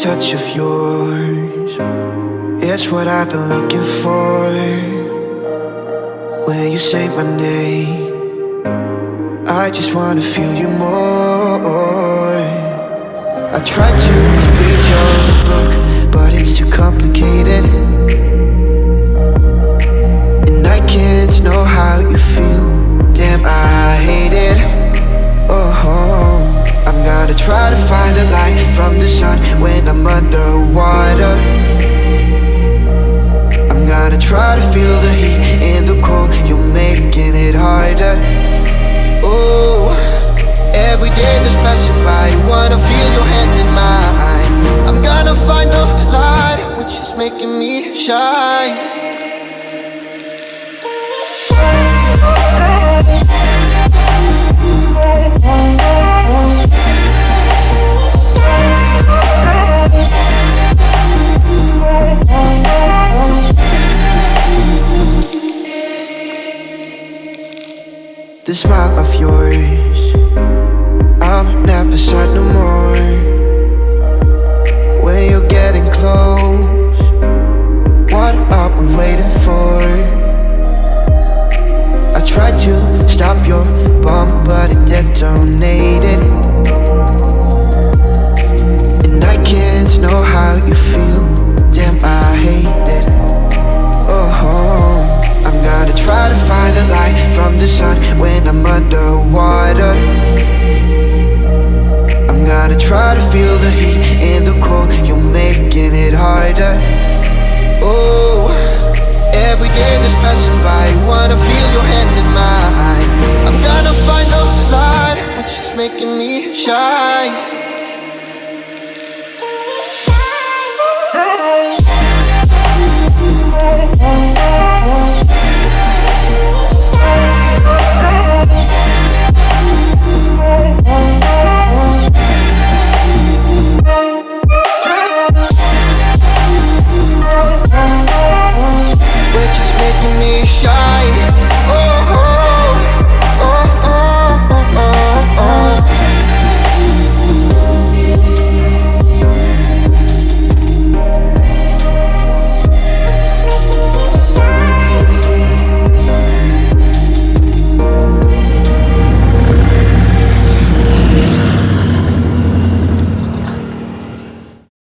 touch of yours, it's what I've been looking for. When you say my name, I just wanna feel you more. I tried to read your book, but it's too complicated, and I can't know how you feel. Damn, I hate it. Oh, I'm gonna try to find the light from the sun when I'm underwater. I'm gonna try to feel the heat in the cold. You're making it harder. Oh, every day that's passing by, I wanna feel your hand in mine. I'm gonna find the light, which is making me shine. The smile of yours, I'm never sad no more. When you're getting close, what are we waiting for? I tried to stop your bomb, but it detonated, and I can't know how you feel. Damn, I hate it. Oh, I'm gonna try to find the light from the sun when I'm underwater. I'm gonna try to feel the heat in the cold. You're making it harder. Oh, every day that's passing by, I wanna feel your hand in mine. I'm gonna find the light, which is making me shine.